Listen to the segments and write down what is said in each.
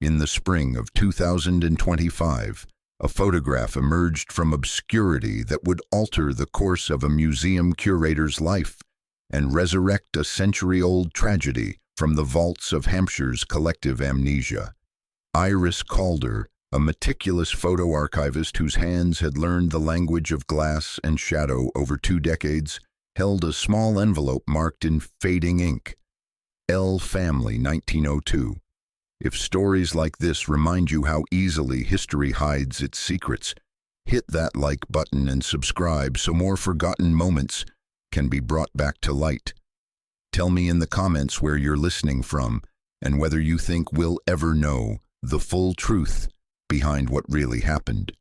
In the spring of 2025, a photograph emerged from obscurity that would alter the course of a museum curator's life and resurrect a century-old tragedy from the vaults of Hampshire's collective amnesia. Iris Calder, a meticulous photo archivist whose hands had learned the language of glass and shadow over 2 decades, held a small envelope marked in fading ink, L. Family 1902. If stories like this remind you how easily history hides its secrets, hit that like button and subscribe so more forgotten moments can be brought back to light. Tell me in the comments where you're listening from and whether you think we'll ever know the full truth behind what really happened.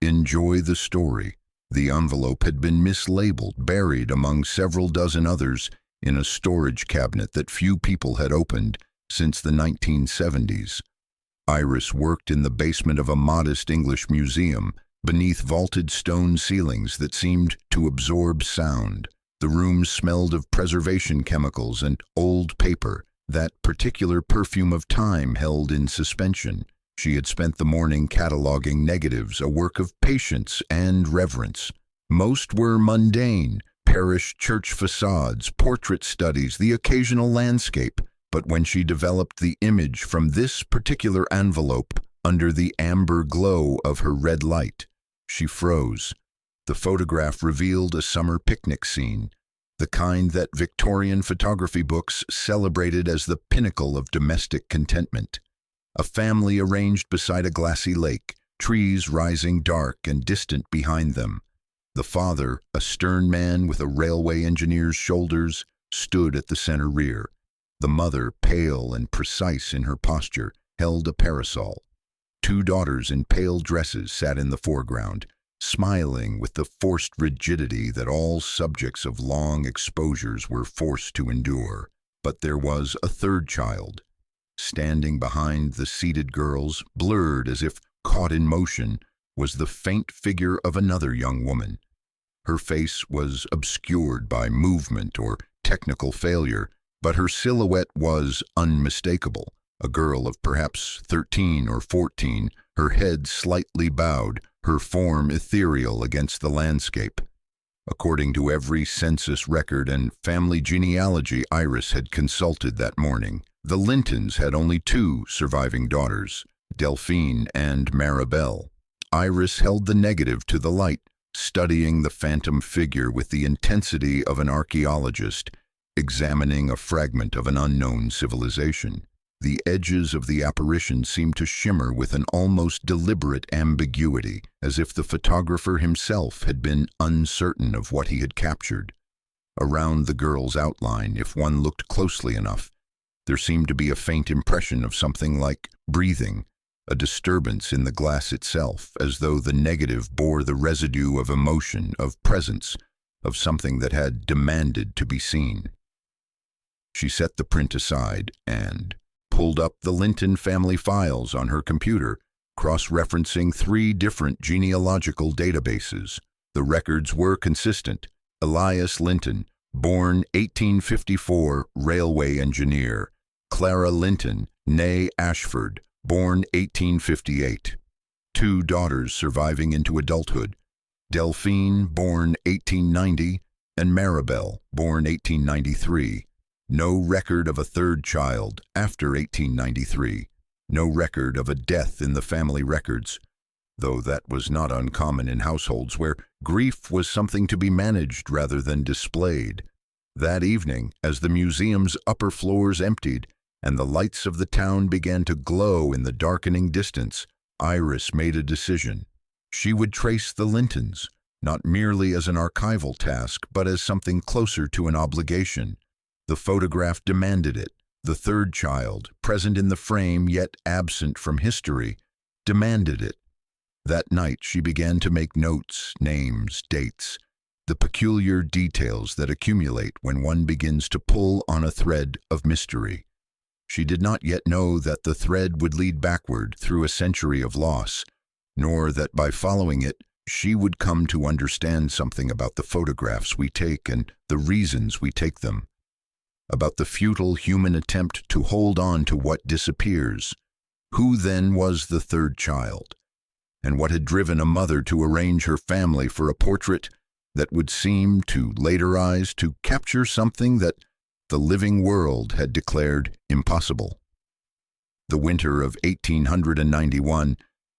Enjoy the story. The envelope had been mislabeled, buried among several dozen others in a storage cabinet that few people had opened since the 1970s. Iris worked in the basement of a modest English museum, beneath vaulted stone ceilings that seemed to absorb sound. The room smelled of preservation chemicals and old paper, that particular perfume of time held in suspension. She had spent the morning cataloging negatives, a work of patience and reverence. Most were mundane, parish church facades, portrait studies, the occasional landscape. But when she developed the image from this particular envelope under the amber glow of her red light, she froze. The photograph revealed a summer picnic scene, the kind that Victorian photography books celebrated as the pinnacle of domestic contentment. A family arranged beside a glassy lake, trees rising dark and distant behind them. The father, a stern man with a railway engineer's shoulders, stood at the center rear. The mother, pale and precise in her posture, held a parasol. 2 daughters in pale dresses sat in the foreground, smiling with the forced rigidity that all subjects of long exposures were forced to endure. But there was a 3rd child. Standing behind the seated girls, blurred as if caught in motion, was the faint figure of another young woman. Her face was obscured by movement or technical failure, but her silhouette was unmistakable. A girl of perhaps 13 or 14, her head slightly bowed, her form ethereal against the landscape. According to every census record and family genealogy Iris had consulted that morning, the Lintons had only 2 surviving daughters, Delphine and Maribel. Iris held the negative to the light, studying the phantom figure with the intensity of an archaeologist examining a fragment of an unknown civilization. The edges of the apparition seemed to shimmer with an almost deliberate ambiguity, as if the photographer himself had been uncertain of what he had captured. Around the girl's outline, if one looked closely enough, there seemed to be a faint impression of something like breathing, a disturbance in the glass itself, as though the negative bore the residue of emotion, of presence, of something that had demanded to be seen. She set the print aside and pulled up the Linton family files on her computer, cross-referencing 3 different genealogical databases. The records were consistent. Elias Linton, born 1854, railway engineer. Clara Linton, née Ashford, born 1858. 2 daughters surviving into adulthood. Delphine, born 1890, and Maribel, born 1893. No record of a 3rd child after 1893. No record of a death in the family records, though that was not uncommon in households where grief was something to be managed rather than displayed. That evening, as the museum's upper floors emptied and the lights of the town began to glow in the darkening distance, Iris made a decision. She would trace the Lintons, not merely as an archival task, but as something closer to an obligation. The photograph demanded it. The 3rd child, present in the frame yet absent from history, demanded it. That night she began to make notes, names, dates, the peculiar details that accumulate when one begins to pull on a thread of mystery. She did not yet know that the thread would lead backward through a century of loss, nor that by following it she would come to understand something about the photographs we take and the reasons we take them, about the futile human attempt to hold on to what disappears, Who then was the third child? And what had driven a mother to arrange her family for a portrait that would seem, to later eyes, to capture something that the living world had declared impossible? The winter of 1891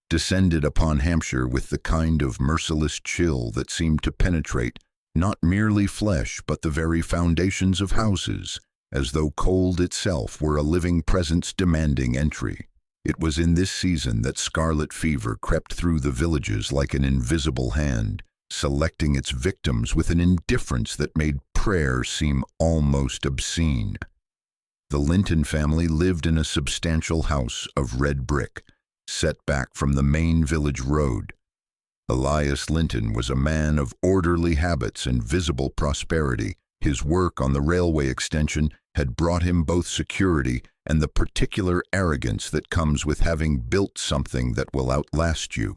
descended upon Hampshire with the kind of merciless chill that seemed to penetrate not merely flesh but the very foundations of houses, as though cold itself were a living presence demanding entry. It was in this season that scarlet fever crept through the villages like an invisible hand, selecting its victims with an indifference that made prayer seem almost obscene. The Linton family lived in a substantial house of red brick, set back from the main village road. Elias Linton was a man of orderly habits and visible prosperity. His work on the railway extension had brought him both security and the particular arrogance that comes with having built something that will outlast you.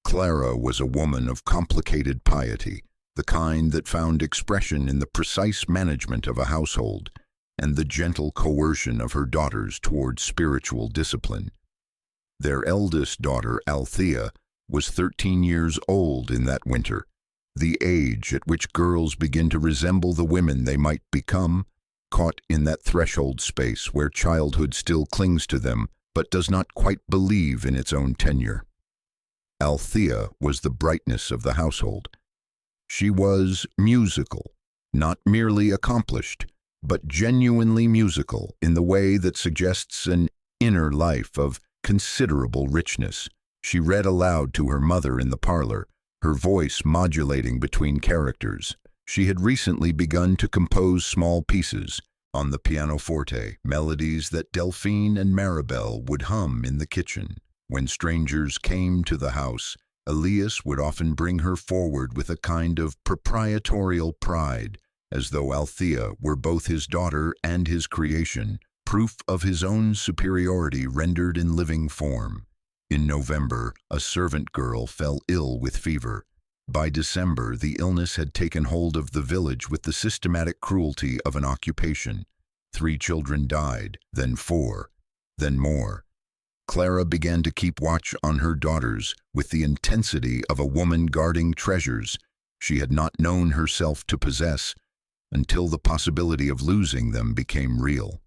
Clara was a woman of complicated piety, the kind that found expression in the precise management of a household and the gentle coercion of her daughters toward spiritual discipline. Their eldest daughter, Althea, was 13 years old in that winter, the age at which girls begin to resemble the women they might become, caught in that threshold space where childhood still clings to them but does not quite believe in its own tenure. Althea was the brightness of the household. She was musical, not merely accomplished, but genuinely musical in the way that suggests an inner life of considerable richness. She read aloud to her mother in the parlor, her voice modulating between characters. She had recently begun to compose small pieces on the pianoforte, melodies that Delphine and Maribel would hum in the kitchen. When strangers came to the house, Elias would often bring her forward with a kind of proprietorial pride, as though Althea were both his daughter and his creation, proof of his own superiority rendered in living form. In November, a servant girl fell ill with fever. By December, the illness had taken hold of the village with the systematic cruelty of an occupation. 3 children died, then 4, then more. Clara began to keep watch on her daughters with the intensity of a woman guarding treasures she had not known herself to possess until the possibility of losing them became real.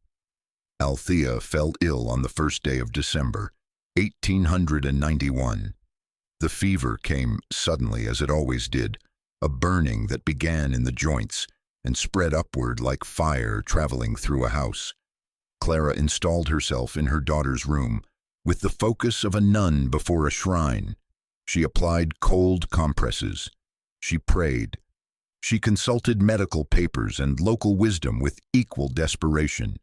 Althea fell ill on the first day of December, 1891. The fever came suddenly, as it always did, a burning that began in the joints and spread upward like fire traveling through a house. Clara installed herself in her daughter's room with the focus of a nun before a shrine. She applied cold compresses. She prayed. She consulted medical papers and local wisdom with equal desperation.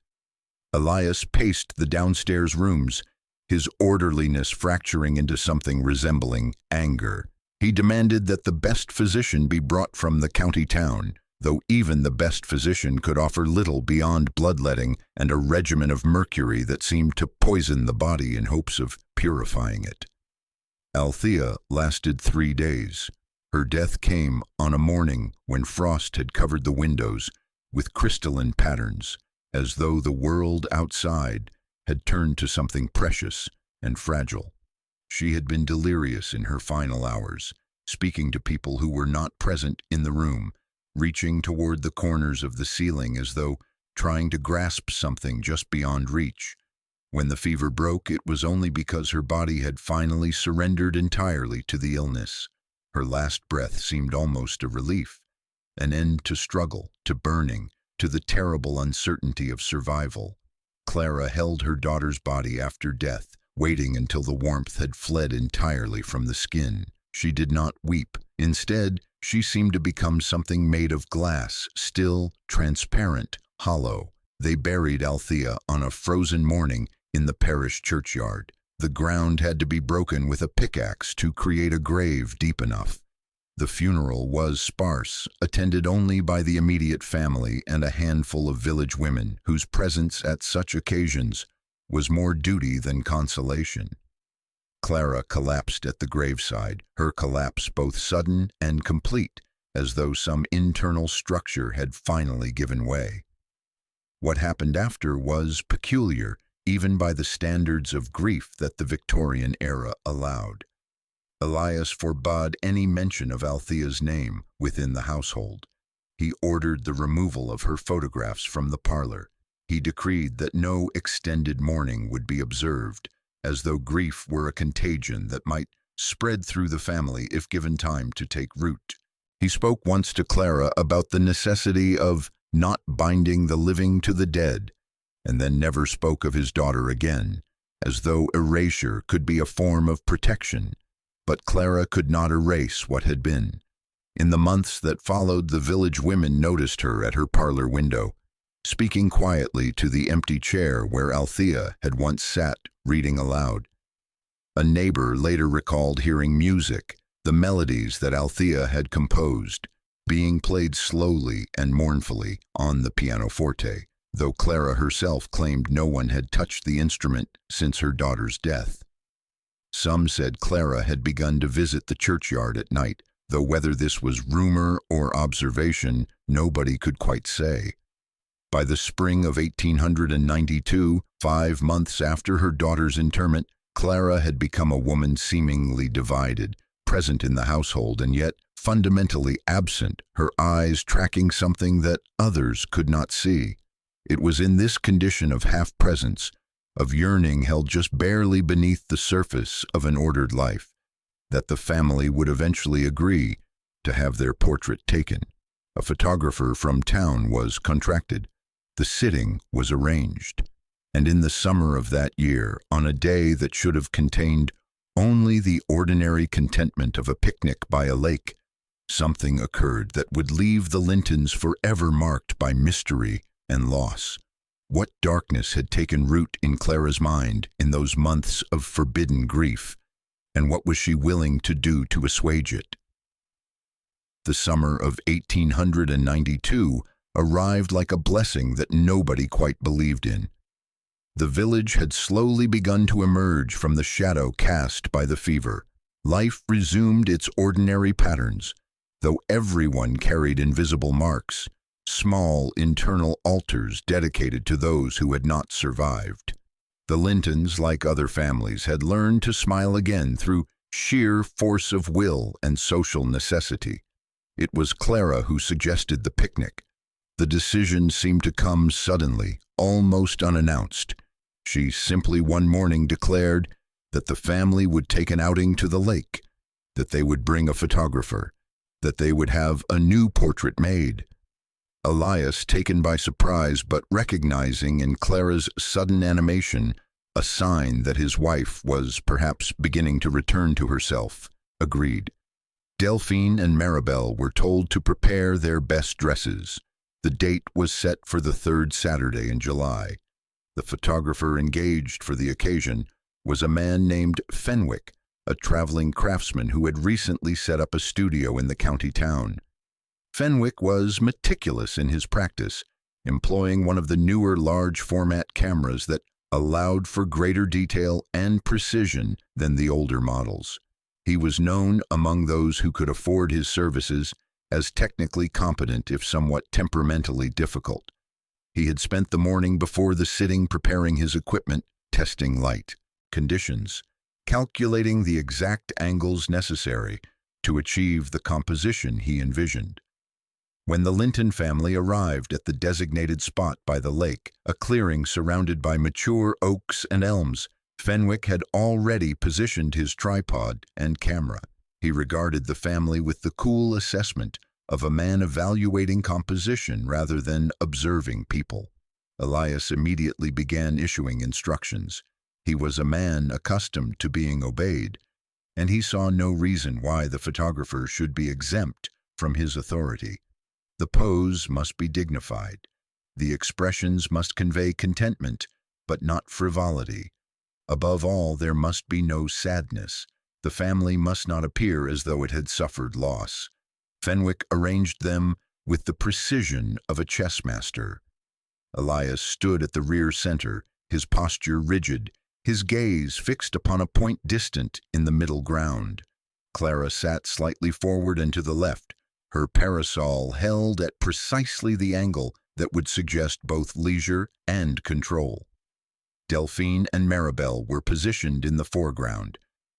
Elias paced the downstairs rooms, his orderliness fracturing into something resembling anger. He demanded that the best physician be brought from the county town, though even the best physician could offer little beyond bloodletting and a regimen of mercury that seemed to poison the body in hopes of purifying it. Althea lasted 3 days. Her death came on a morning when frost had covered the windows with crystalline patterns, as though the world outside had turned to something precious and fragile. She had been delirious in her final hours, speaking to people who were not present in the room, reaching toward the corners of the ceiling as though trying to grasp something just beyond reach. When the fever broke, it was only because her body had finally surrendered entirely to the illness. Her last breath seemed almost a relief, an end to struggle, to burning, to the terrible uncertainty of survival. Clara held her daughter's body after death, waiting until the warmth had fled entirely from the skin. She did not weep. Instead, she seemed to become something made of glass, still, transparent, hollow. They buried Althea on a frozen morning in the parish churchyard. The ground had to be broken with a pickaxe to create a grave deep enough. The funeral was sparse, attended only by the immediate family and a handful of village women, whose presence at such occasions was more duty than consolation. Clara collapsed at the graveside, her collapse both sudden and complete, as though some internal structure had finally given way. What happened after was peculiar even by the standards of grief that the Victorian era allowed. Elias forbade any mention of Althea's name within the household. He ordered the removal of her photographs from the parlor. He decreed that no extended mourning would be observed, as though grief were a contagion that might spread through the family if given time to take root. He spoke once to Clara about the necessity of not binding the living to the dead, and then never spoke of his daughter again, as though erasure could be a form of protection. But Clara could not erase what had been. In the months that followed, the village women noticed her at her parlor window, speaking quietly to the empty chair where Althea had once sat reading aloud. A neighbor later recalled hearing music, the melodies that Althea had composed, being played slowly and mournfully on the pianoforte, though Clara herself claimed no one had touched the instrument since her daughter's death. Some said Clara had begun to visit the churchyard at night, though whether this was rumor or observation, nobody could quite say. By the spring of 1892, 5 months after her daughter's interment, Clara had become a woman seemingly divided, present in the household and yet fundamentally absent, her eyes tracking something that others could not see. It was in this condition of half-presence, of yearning held just barely beneath the surface of an ordered life, that the family would eventually agree to have their portrait taken. A photographer from town was contracted. The sitting was arranged. And in the summer of that year, on a day that should have contained only the ordinary contentment of a picnic by a lake, something occurred that would leave the Lintons forever marked by mystery and loss. What darkness had taken root in Clara's mind in those months of forbidden grief, and what was she willing to do to assuage it? The summer of 1892 arrived like a blessing that nobody quite believed in. The village had slowly begun to emerge from the shadow cast by the fever. Life resumed its ordinary patterns, though everyone carried invisible marks, small internal altars dedicated to those who had not survived. The Lintons, like other families, had learned to smile again through sheer force of will and social necessity. It was Clara who suggested the picnic. The decision seemed to come suddenly, almost unannounced. She simply one morning declared that the family would take an outing to the lake, that they would bring a photographer, that they would have a new portrait made. Elias, taken by surprise but recognizing in Clara's sudden animation a sign that his wife was perhaps beginning to return to herself, agreed. Delphine and Maribel were told to prepare their best dresses. The date was set for the 3rd Saturday in July. The photographer engaged for the occasion was a man named Fenwick, a traveling craftsman who had recently set up a studio in the county town. Fenwick was meticulous in his practice, employing one of the newer large-format cameras that allowed for greater detail and precision than the older models. He was known among those who could afford his services as technically competent if somewhat temperamentally difficult. He had spent the morning before the sitting preparing his equipment, testing light, conditions, calculating the exact angles necessary to achieve the composition he envisioned. When the Linton family arrived at the designated spot by the lake, a clearing surrounded by mature oaks and elms, Fenwick had already positioned his tripod and camera. He regarded the family with the cool assessment of a man evaluating composition rather than observing people. Elias immediately began issuing instructions. He was a man accustomed to being obeyed, and he saw no reason why the photographer should be exempt from his authority. The pose must be dignified. The expressions must convey contentment, but not frivolity. Above all, there must be no sadness. The family must not appear as though it had suffered loss. Fenwick arranged them with the precision of a chess master. Elias stood at the rear center, his posture rigid, his gaze fixed upon a point distant in the middle ground. Clara sat slightly forward and to the left, her parasol held at precisely the angle that would suggest both leisure and control. Delphine and Maribel were positioned in the foreground,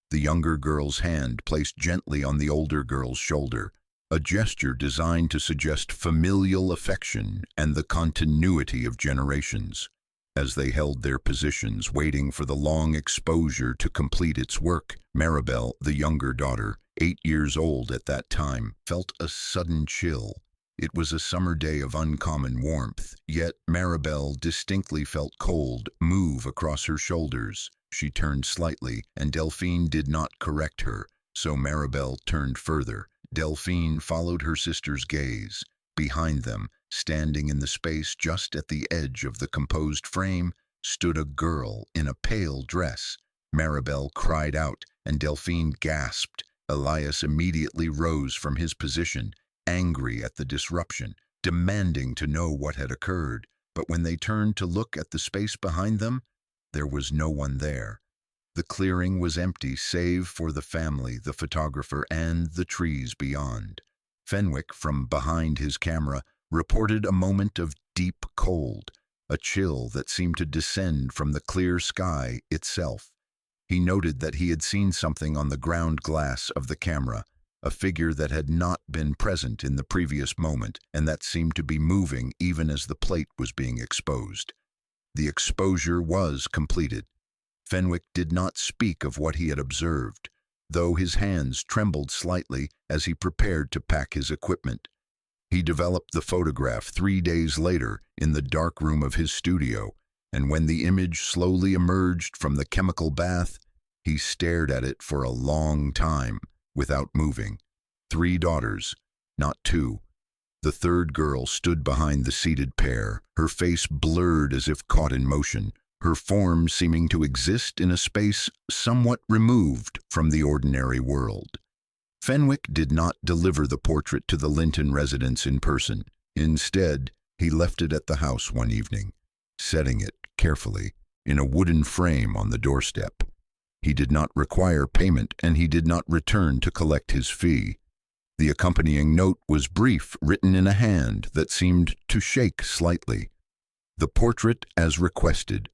the younger girl's hand placed gently on the older girl's shoulder, a gesture designed to suggest familial affection and the continuity of generations. As they held their positions, waiting for the long exposure to complete its work, Maribel, the younger daughter, 8 years old at that time, felt a sudden chill. It was a summer day of uncommon warmth, yet Maribel distinctly felt cold move across her shoulders. She turned slightly, and Delphine did not correct her, so Maribel turned further. Delphine followed her sister's gaze. Behind them, standing in the space just at the edge of the composed frame, stood a girl in a pale dress. Maribel cried out, and Delphine gasped. Elias immediately rose from his position, angry at the disruption, demanding to know what had occurred. But when they turned to look at the space behind them, there was no one there. The clearing was empty save for the family, the photographer, and the trees beyond. Fenwick, from behind his camera, reported a moment of deep cold, a chill that seemed to descend from the clear sky itself. He noted that he had seen something on the ground glass of the camera, a figure that had not been present in the previous moment, and that seemed to be moving even as the plate was being exposed. The exposure was completed. Fenwick did not speak of what he had observed, though his hands trembled slightly as he prepared to pack his equipment. He developed the photograph 3 days later in the dark room of his studio, and when the image slowly emerged from the chemical bath, he stared at it for a long time without moving. 3 daughters, not 2. The third girl stood behind the seated pair, her face blurred as if caught in motion, her form seeming to exist in a space somewhat removed from the ordinary world. Fenwick did not deliver the portrait to the Linton residence in person. Instead, he left it at the house one evening, setting it carefully in a wooden frame on the doorstep. He did not require payment, and he did not return to collect his fee. The accompanying note was brief, written in a hand that seemed to shake slightly. The portrait as requested.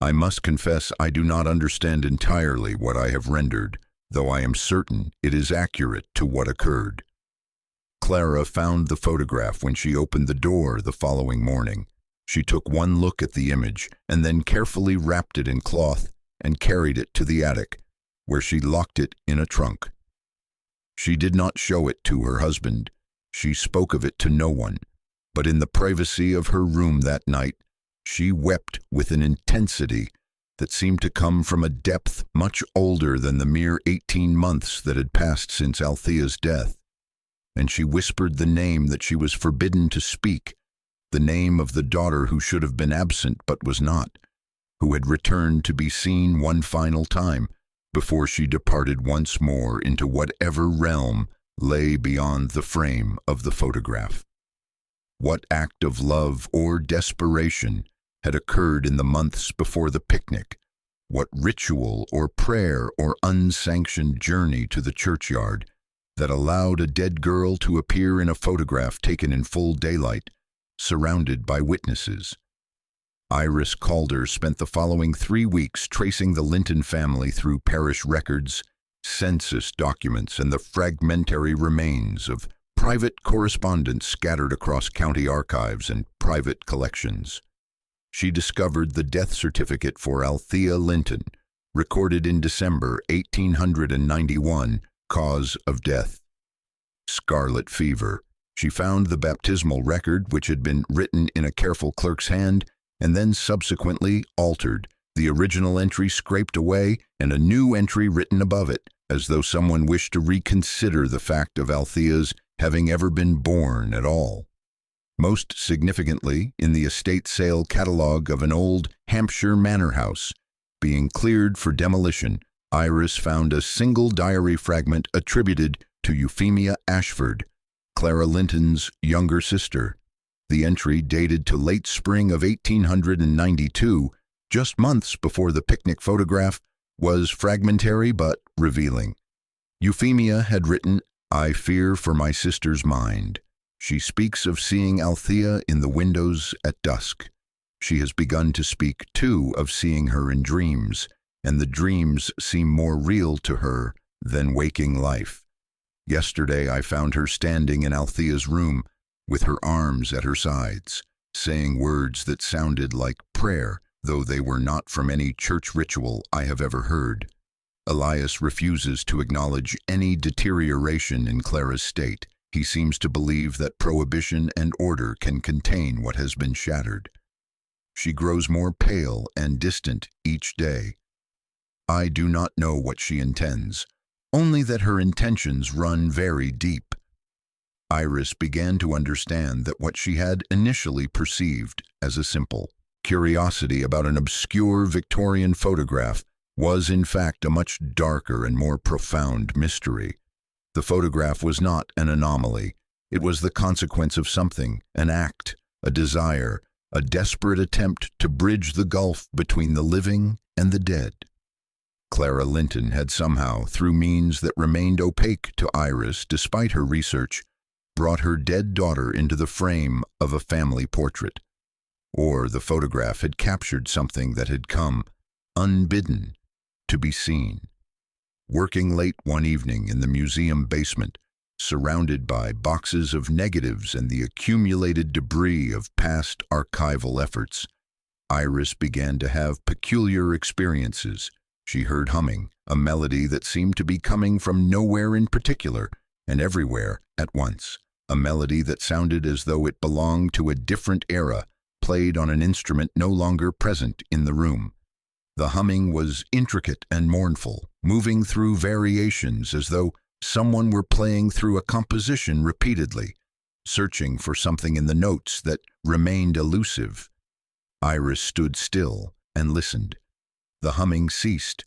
I must confess I do not understand entirely what I have rendered, though I am certain it is accurate to what occurred. Clara found the photograph when she opened the door the following morning. She took one look at the image and then carefully wrapped it in cloth and carried it to the attic, where she locked it in a trunk. She did not show it to her husband. She spoke of it to no one, but in the privacy of her room that night, she wept with an intensity that seemed to come from a depth much older than the mere 18 months that had passed since Althea's death. And she whispered the name that she was forbidden to speak, the name of the daughter who should have been absent but was not, who had returned to be seen one final time before she departed once more into whatever realm lay beyond the frame of the photograph. What act of love or desperation had occurred in the months before the picnic? What ritual or prayer or unsanctioned journey to the churchyard that allowed a dead girl to appear in a photograph taken in full daylight, surrounded by witnesses? Iris Calder spent the following 3 weeks tracing the Linton family through parish records, census documents, and the fragmentary remains of private correspondence scattered across county archives and private collections. She discovered the death certificate for Althea Linton, recorded in December 1891, cause of death: scarlet fever. She found the baptismal record, which had been written in a careful clerk's hand and then subsequently altered, the original entry scraped away and a new entry written above it, as though someone wished to reconsider the fact of Althea's having ever been born at all. Most significantly, in the estate sale catalogue of an old Hampshire manor house being cleared for demolition, Iris found a single diary fragment attributed to Euphemia Ashford, Clara Linton's younger sister. The entry, dated to late spring of 1892, just months before the picnic photograph, was fragmentary but revealing. Euphemia had written, "I fear for my sister's mind. She speaks of seeing Althea in the windows at dusk. She has begun to speak, too, of seeing her in dreams, and the dreams seem more real to her than waking life. Yesterday I found her standing in Althea's room with her arms at her sides, saying words that sounded like prayer, though they were not from any church ritual I have ever heard. Elias refuses to acknowledge any deterioration in Clara's state. He seems to believe that prohibition and order can contain what has been shattered. She grows more pale and distant each day. I do not know what she intends, only that her intentions run very deep. Iris began to understand that what she had initially perceived as a simple curiosity about an obscure Victorian photograph was in fact a much darker and more profound mystery. The photograph was not an anomaly. It was the consequence of something, an act, a desire, a desperate attempt to bridge the gulf between the living and the dead. Clara Linton had somehow, through means that remained opaque to Iris despite her research, brought her dead daughter into the frame of a family portrait. Or the photograph had captured something that had come, unbidden, to be seen. Working late one evening in the museum basement, surrounded by boxes of negatives and the accumulated debris of past archival efforts, Iris began to have peculiar experiences. She heard humming, a melody that seemed to be coming from nowhere in particular and everywhere at once, a melody that sounded as though it belonged to a different era, played on an instrument no longer present in the room. The humming was intricate and mournful, moving through variations as though someone were playing through a composition repeatedly, searching for something in the notes that remained elusive. Iris stood still and listened. The humming ceased.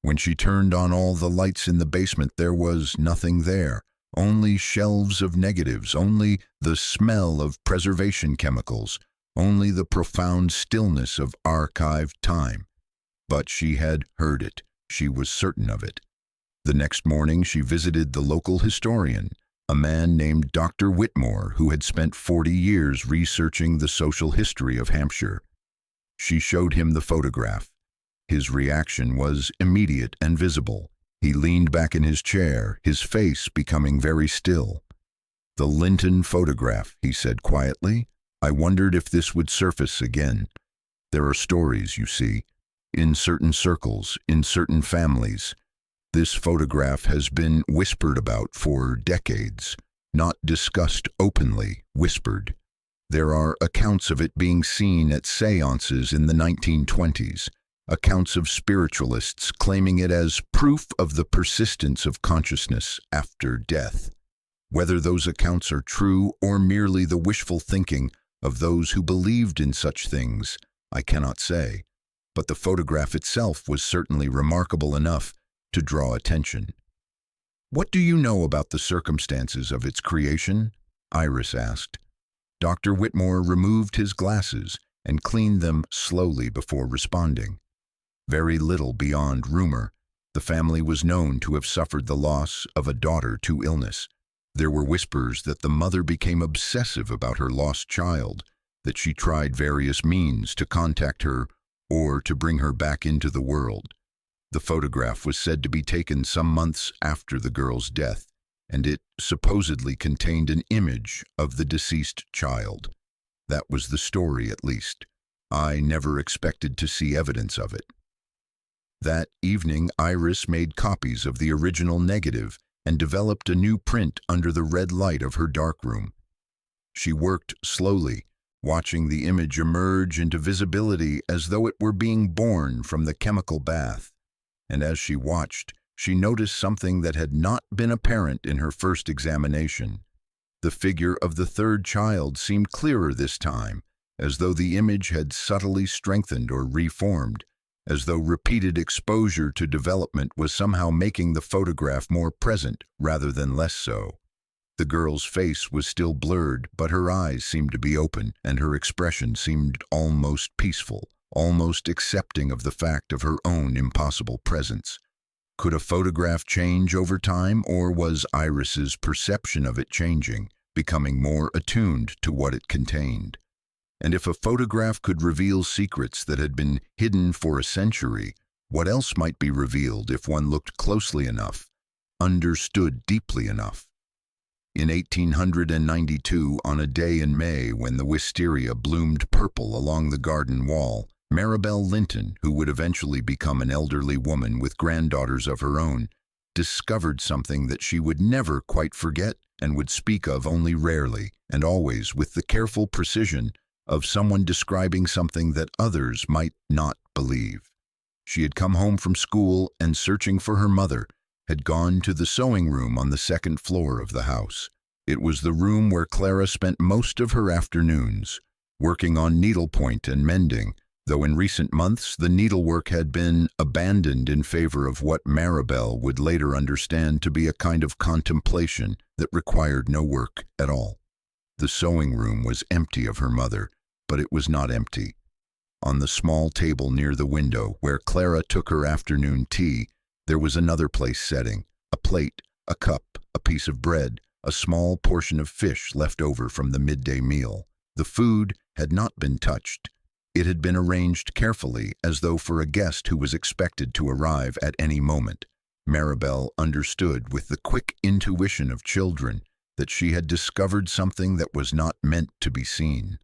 When she turned on all the lights in the basement, there was nothing there, only shelves of negatives, only the smell of preservation chemicals, only the profound stillness of archived time. But she had heard it. She was certain of it. The next morning she visited the local historian, a man named Dr. Whitmore, who had spent 40 years researching the social history of Hampshire. She showed him the photograph. His reaction was immediate and visible. He leaned back in his chair, his face becoming very still. "The Linton photograph," he said quietly. "I wondered if this would surface again. There are stories, you see, in certain circles, in certain families. This photograph has been whispered about for decades, not discussed openly, whispered. There are accounts of it being seen at séances in the 1920s, accounts of spiritualists claiming it as proof of the persistence of consciousness after death. Whether those accounts are true or merely the wishful thinking of those who believed in such things, I cannot say, but the photograph itself was certainly remarkable enough to draw attention." "What do you know about the circumstances of its creation?" Iris asked. Dr. Whitmore removed his glasses and cleaned them slowly before responding. Very little beyond rumor. The family was known to have suffered the loss of a daughter to illness. There were whispers that the mother became obsessive about her lost child, that she tried various means to contact her or to bring her back into the world. The photograph was said to be taken some months after the girl's death, and it supposedly contained an image of the deceased child. That was the story, at least. I never expected to see evidence of it. That evening, Iris made copies of the original negative and developed a new print under the red light of her darkroom. She worked slowly, watching the image emerge into visibility as though it were being born from the chemical bath. And as she watched, she noticed something that had not been apparent in her first examination. The figure of the third child seemed clearer this time, as though the image had subtly strengthened or reformed, as though repeated exposure to development was somehow making the photograph more present rather than less so. The girl's face was still blurred, but her eyes seemed to be open, and her expression seemed almost peaceful, almost accepting of the fact of her own impossible presence. Could a photograph change over time, or was Iris's perception of it changing, becoming more attuned to what it contained? And if a photograph could reveal secrets that had been hidden for a century, what else might be revealed if one looked closely enough, understood deeply enough? In 1892, on a day in May when the wisteria bloomed purple along the garden wall, Maribel Linton, who would eventually become an elderly woman with granddaughters of her own, discovered something that she would never quite forget and would speak of only rarely, and always with the careful precision of someone describing something that others might not believe. She had come home from school and, searching for her mother, had gone to the sewing room on the second floor of the house. It was the room where Clara spent most of her afternoons, working on needlepoint and mending, though in recent months the needlework had been abandoned in favor of what Maribel would later understand to be a kind of contemplation that required no work at all. The sewing room was empty of her mother, but it was not empty. On the small table near the window, where Clara took her afternoon tea, there was another place setting, a plate, a cup, a piece of bread, a small portion of fish left over from the midday meal. The food had not been touched. It had been arranged carefully, as though for a guest who was expected to arrive at any moment. Maribel understood with the quick intuition of children that she had discovered something that was not meant to be seen.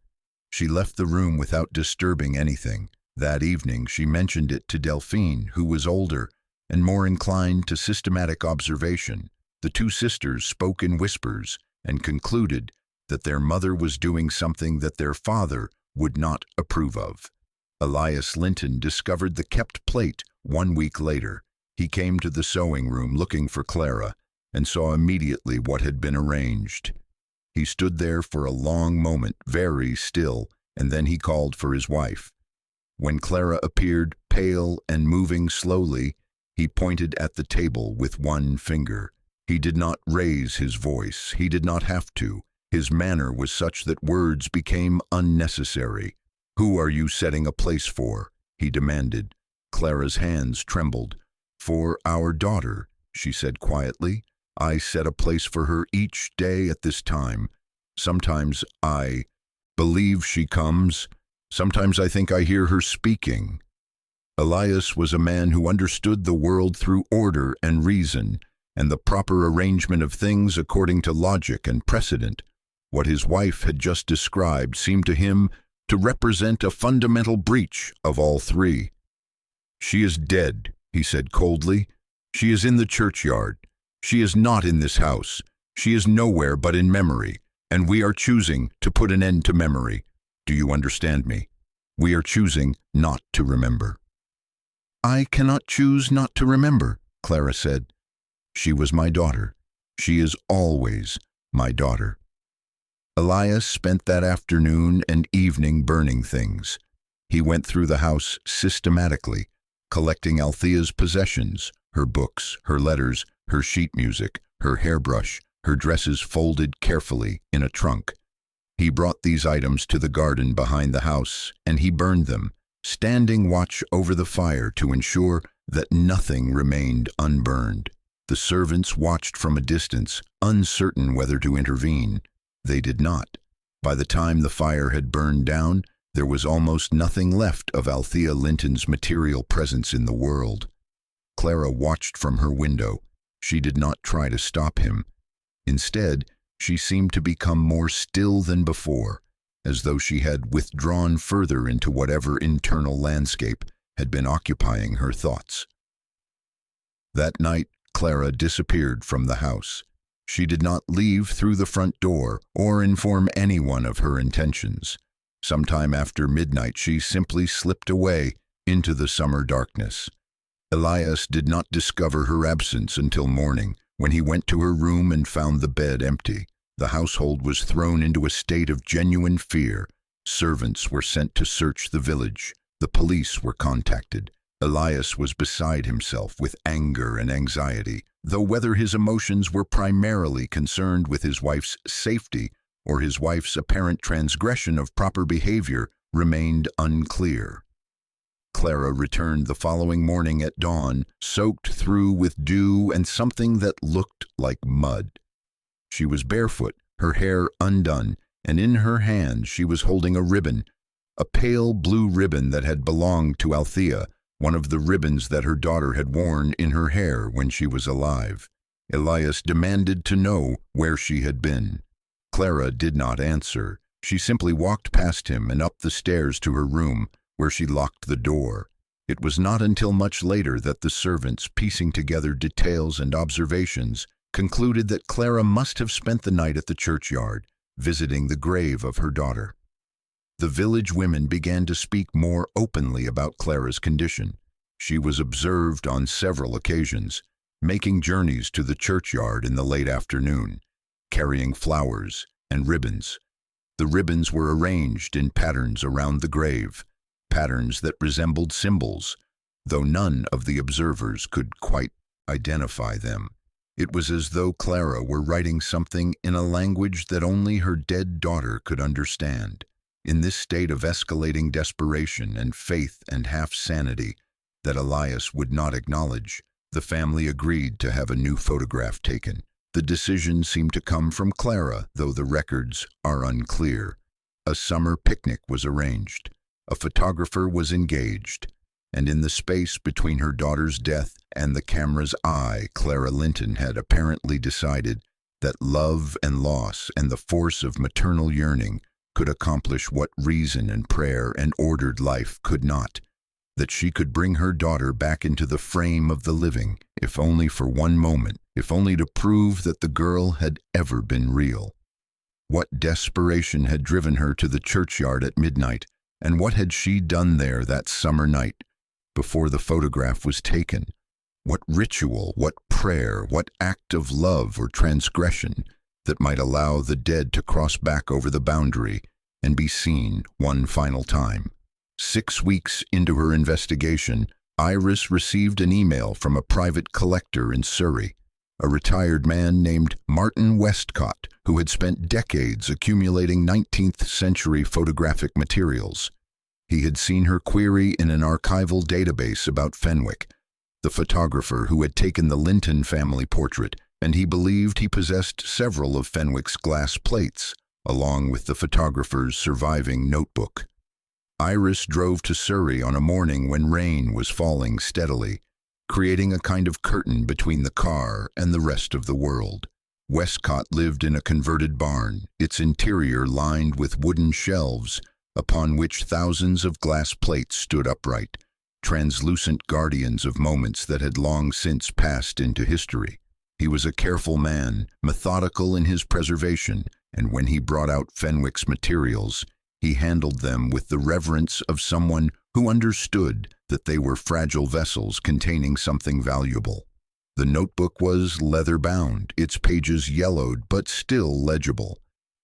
She left the room without disturbing anything. That evening she mentioned it to Delphine, who was older and more inclined to systematic observation. The two sisters spoke in whispers and concluded that their mother was doing something that their father would not approve of. Elias Linton discovered the kept plate 1 week later. He came to the sewing room looking for Clara and saw immediately what had been arranged. He stood there for a long moment, very still, and then he called for his wife. When Clara appeared, pale and moving slowly, he pointed at the table with one finger. He did not raise his voice. He did not have to. His manner was such that words became unnecessary. "Who are you setting a place for?" he demanded. Clara's hands trembled. "For our daughter," she said quietly. "I set a place for her each day at this time. Sometimes I believe she comes. Sometimes I think I hear her speaking." Elias was a man who understood the world through order and reason, and the proper arrangement of things according to logic and precedent. What his wife had just described seemed to him to represent a fundamental breach of all three. "She is dead," he said coldly. "She is in the churchyard. She is not in this house. She is nowhere but in memory, and we are choosing to put an end to memory. Do you understand me? We are choosing not to remember." "I cannot choose not to remember," Clara said. "She was my daughter. She is always my daughter." Elias spent that afternoon and evening burning things. He went through the house systematically, collecting Althea's possessions, her books, her letters, her sheet music, her hairbrush, her dresses folded carefully in a trunk. He brought these items to the garden behind the house, and he burned them, standing watch over the fire to ensure that nothing remained unburned. The servants watched from a distance, uncertain whether to intervene. They did not. By the time the fire had burned down, there was almost nothing left of Althea Linton's material presence in the world. Clara watched from her window. She did not try to stop him. Instead, she seemed to become more still than before, as though she had withdrawn further into whatever internal landscape had been occupying her thoughts. That night, Clara disappeared from the house. She did not leave through the front door or inform anyone of her intentions. Sometime after midnight, she simply slipped away into the summer darkness. Elias did not discover her absence until morning, when he went to her room and found the bed empty. The household was thrown into a state of genuine fear. Servants were sent to search the village. The police were contacted. Elias was beside himself with anger and anxiety, though whether his emotions were primarily concerned with his wife's safety or his wife's apparent transgression of proper behavior remained unclear. Clara returned the following morning at dawn, soaked through with dew and something that looked like mud. She was barefoot, her hair undone, and in her hand she was holding a ribbon, a pale blue ribbon that had belonged to Althea, one of the ribbons that her daughter had worn in her hair when she was alive. Elias demanded to know where she had been. Clara did not answer. She simply walked past him and up the stairs to her room, where she locked the door. It was not until much later that the servants, piecing together details and observations, concluded that Clara must have spent the night at the churchyard, visiting the grave of her daughter. The village women began to speak more openly about Clara's condition. She was observed on several occasions, making journeys to the churchyard in the late afternoon, carrying flowers and ribbons. The ribbons were arranged in patterns around the grave, patterns that resembled symbols, though none of the observers could quite identify them. It was as though Clara were writing something in a language that only her dead daughter could understand. In this state of escalating desperation and faith and half-sanity that Elias would not acknowledge, the family agreed to have a new photograph taken. The decision seemed to come from Clara, though the records are unclear. A summer picnic was arranged. A photographer was engaged, and in the space between her daughter's death and the camera's eye, Clara Linton had apparently decided that love and loss and the force of maternal yearning could accomplish what reason and prayer and ordered life could not, that she could bring her daughter back into the frame of the living, if only for one moment, if only to prove that the girl had ever been real. What desperation had driven her to the churchyard at midnight, and what had she done there that summer night before the photograph was taken? What ritual, what prayer, what act of love or transgression that might allow the dead to cross back over the boundary and be seen one final time? 6 weeks into her investigation, Iris received an email from a private collector in Surrey, a retired man named Martin Westcott, who had spent decades accumulating 19th-century photographic materials. He had seen her query in an archival database about Fenwick, the photographer who had taken the Linton family portrait, and he believed he possessed several of Fenwick's glass plates, along with the photographer's surviving notebook. Iris drove to Surrey on a morning when rain was falling steadily, creating a kind of curtain between the car and the rest of the world. Westcott lived in a converted barn, its interior lined with wooden shelves upon which thousands of glass plates stood upright, translucent guardians of moments that had long since passed into history. He was a careful man, methodical in his preservation, and when he brought out Fenwick's materials, he handled them with the reverence of someone who understood that they were fragile vessels containing something valuable. The notebook was leather-bound, its pages yellowed but still legible.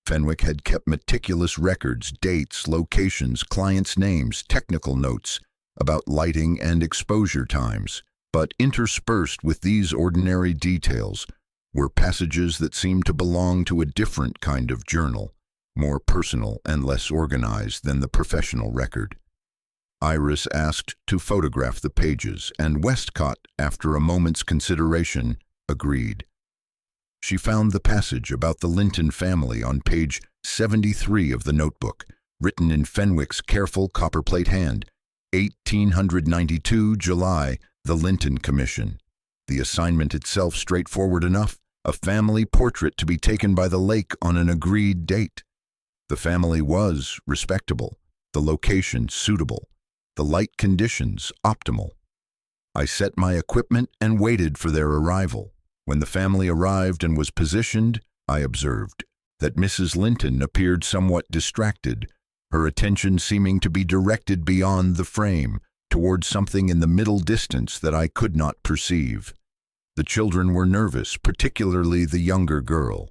Fenwick had kept meticulous records, dates, locations, clients' names, technical notes about lighting and exposure times. But interspersed with these ordinary details were passages that seemed to belong to a different kind of journal, more personal and less organized than the professional record. Iris asked to photograph the pages, and Westcott, after a moment's consideration, agreed. She found the passage about the Linton family on page 73 of the notebook, written in Fenwick's careful copperplate hand, 1892 July, the Linton Commission. The assignment itself straightforward enough, a family portrait to be taken by the lake on an agreed date. The family was respectable, the location suitable, the light conditions optimal. I set my equipment and waited for their arrival. When the family arrived and was positioned, I observed that Mrs. Linton appeared somewhat distracted, her attention seeming to be directed beyond the frame, towards something in the middle distance that I could not perceive. The children were nervous, particularly the younger girl.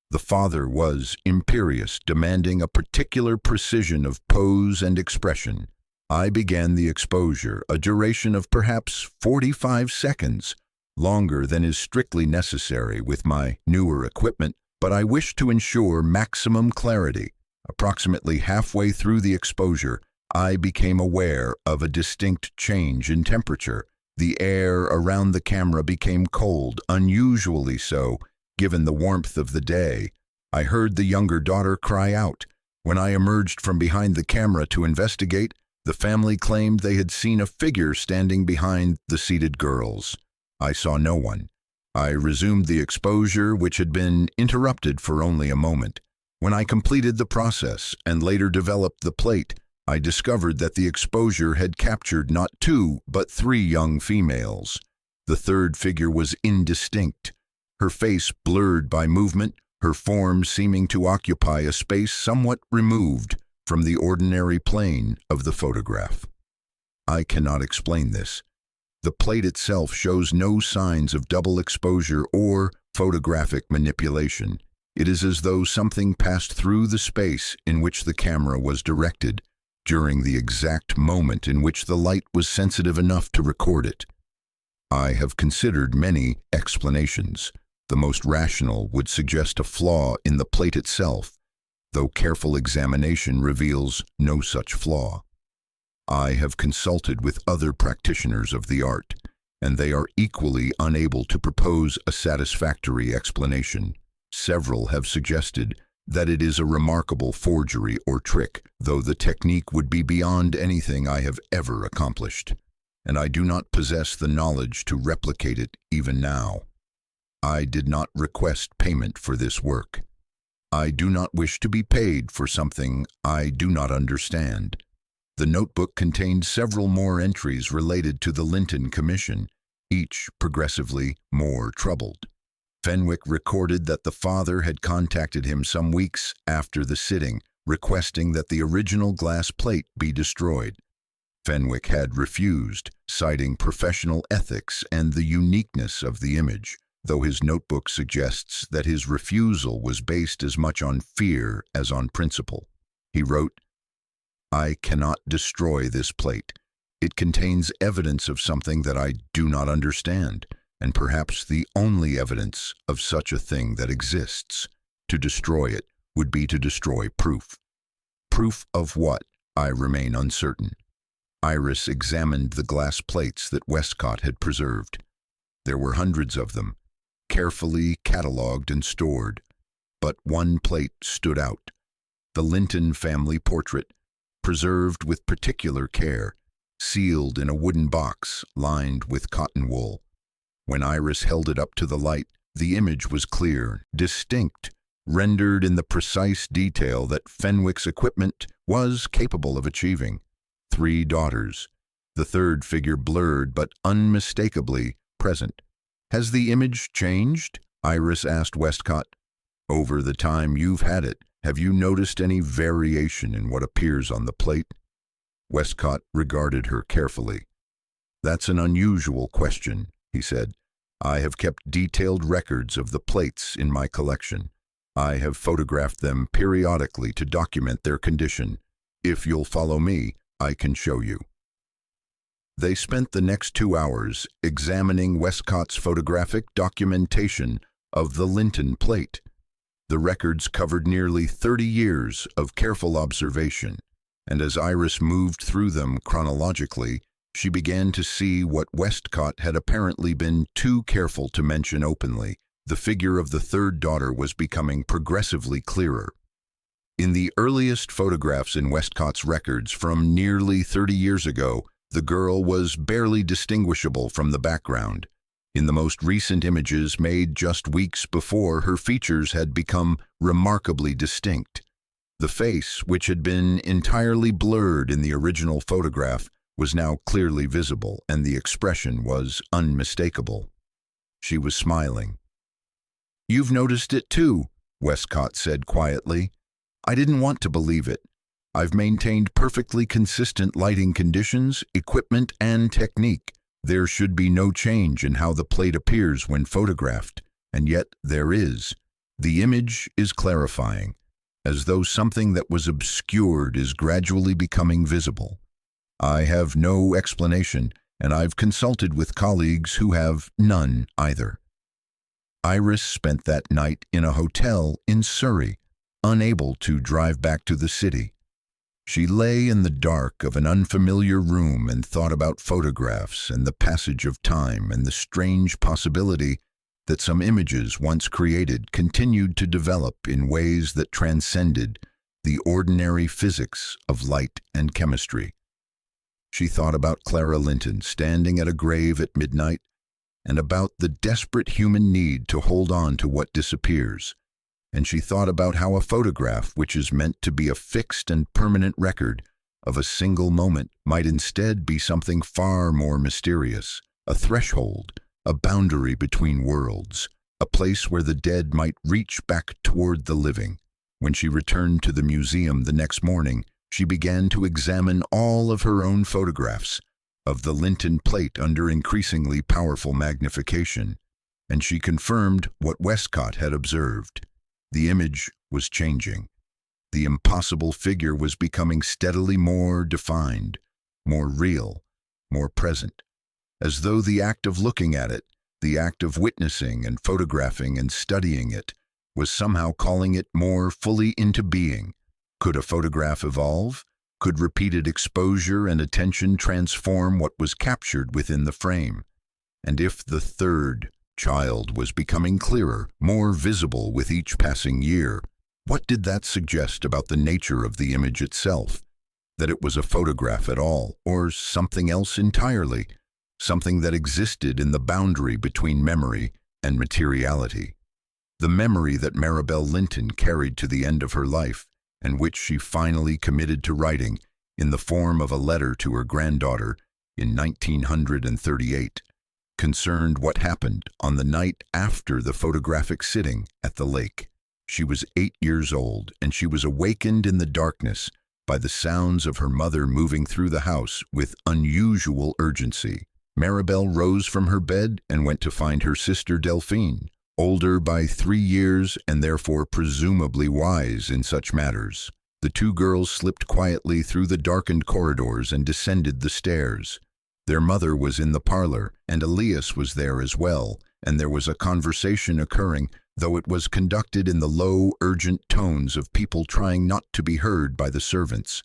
The father was imperious, demanding a particular precision of pose and expression. I began the exposure, a duration of perhaps 45 seconds, longer than is strictly necessary with my newer equipment, but I wished to ensure maximum clarity. Approximately halfway through the exposure, I became aware of a distinct change in temperature. The air around the camera became cold, unusually so, given the warmth of the day. I heard the younger daughter cry out. When I emerged from behind the camera to investigate, the family claimed they had seen a figure standing behind the seated girls. I saw no one. I resumed the exposure, which had been interrupted for only a moment. When I completed the process and later developed the plate, I discovered that the exposure had captured not 2, but 3 young females. The third figure was indistinct, her face blurred by movement, her form seeming to occupy a space somewhat removed from the ordinary plane of the photograph. I cannot explain this. The plate itself shows no signs of double exposure or photographic manipulation. It is as though something passed through the space in which the camera was directed during the exact moment in which the light was sensitive enough to record it. I have considered many explanations. The most rational would suggest a flaw in the plate itself, though careful examination reveals no such flaw. I have consulted with other practitioners of the art, and they are equally unable to propose a satisfactory explanation. Several have suggested that it is a remarkable forgery or trick, though the technique would be beyond anything I have ever accomplished, and I do not possess the knowledge to replicate it even now. I did not request payment for this work. I do not wish to be paid for something I do not understand. The notebook contained several more entries related to the Linton Commission, each progressively more troubled. Fenwick recorded that the father had contacted him some weeks after the sitting, requesting that the original glass plate be destroyed. Fenwick had refused, citing professional ethics and the uniqueness of the image, though his notebook suggests that his refusal was based as much on fear as on principle. He wrote, "I cannot destroy this plate. It contains evidence of something that I do not understand, and perhaps the only evidence of such a thing that exists. To destroy it would be to destroy proof. Proof of what? I remain uncertain." Iris examined the glass plates that Westcott had preserved. There were hundreds of them, carefully catalogued and stored, but one plate stood out. The Linton family portrait, preserved with particular care, sealed in a wooden box lined with cotton wool. When Iris held it up to the light, the image was clear, distinct, rendered in the precise detail that Fenwick's equipment was capable of achieving. 3 daughters, the third figure blurred but unmistakably present. "Has the image changed?" Iris asked Westcott. "Over the time you've had it, have you noticed any variation in what appears on the plate?" Westcott regarded her carefully. "That's an unusual question," he said. "I have kept detailed records of the plates in my collection. I have photographed them periodically to document their condition. If you'll follow me, I can show you." They spent the next 2 hours examining Westcott's photographic documentation of the Linton plate. The records covered nearly 30 years of careful observation, and as Iris moved through them chronologically, she began to see what Westcott had apparently been too careful to mention openly. The figure of the third daughter was becoming progressively clearer. In the earliest photographs in Westcott's records from nearly 30 years ago, the girl was barely distinguishable from the background. In the most recent images made just weeks before, her features had become remarkably distinct. The face, which had been entirely blurred in the original photograph, was now clearly visible, and the expression was unmistakable. She was smiling. "You've noticed it too," Westcott said quietly. "I didn't want to believe it. I've maintained perfectly consistent lighting conditions, equipment, and technique. There should be no change in how the plate appears when photographed, and yet there is. The image is clarifying, as though something that was obscured is gradually becoming visible. I have no explanation, and I've consulted with colleagues who have none either." Iris spent that night in a hotel in Surrey, unable to drive back to the city. She lay in the dark of an unfamiliar room and thought about photographs and the passage of time and the strange possibility that some images once created continued to develop in ways that transcended the ordinary physics of light and chemistry. She thought about Clara Linton standing at a grave at midnight, and about the desperate human need to hold on to what disappears. And she thought about how a photograph, which is meant to be a fixed and permanent record of a single moment, might instead be something far more mysterious, a threshold, a boundary between worlds, a place where the dead might reach back toward the living. When she returned to the museum the next morning, she began to examine all of her own photographs of the Linton plate under increasingly powerful magnification, and she confirmed what Westcott had observed. The image was changing. The impossible figure was becoming steadily more defined, more real, more present, as though the act of looking at it, the act of witnessing and photographing and studying it, was somehow calling it more fully into being. Could a photograph evolve? Could repeated exposure and attention transform what was captured within the frame? And if the third child was becoming clearer, more visible with each passing year, what did that suggest about the nature of the image itself? That it was a photograph at all, or something else entirely, something that existed in the boundary between memory and materiality. The memory that Maribel Linton carried to the end of her life, and which she finally committed to writing in the form of a letter to her granddaughter in 1938, concerned what happened on the night after the photographic sitting at the lake. She was 8 years old, and she was awakened in the darkness by the sounds of her mother moving through the house with unusual urgency. Maribel rose from her bed and went to find her sister Delphine, older by 3 years and therefore presumably wise in such matters. The two girls slipped quietly through the darkened corridors and descended the stairs. Their mother was in the parlor, and Elias was there as well, and there was a conversation occurring, though it was conducted in the low, urgent tones of people trying not to be heard by the servants.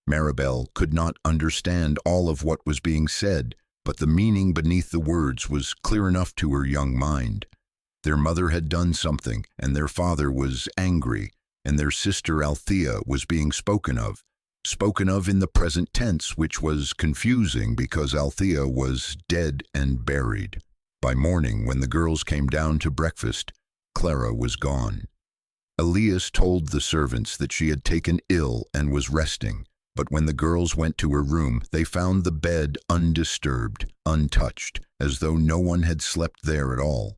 Maribel could not understand all of what was being said, but the meaning beneath the words was clear enough to her young mind. Their mother had done something, and their father was angry, and their sister Althea was being spoken of in the present tense, which was confusing because Althea was dead and buried. By morning, when the girls came down to breakfast, Clara was gone. Elias told the servants that she had taken ill and was resting, but when the girls went to her room, they found the bed undisturbed, untouched, as though no one had slept there at all.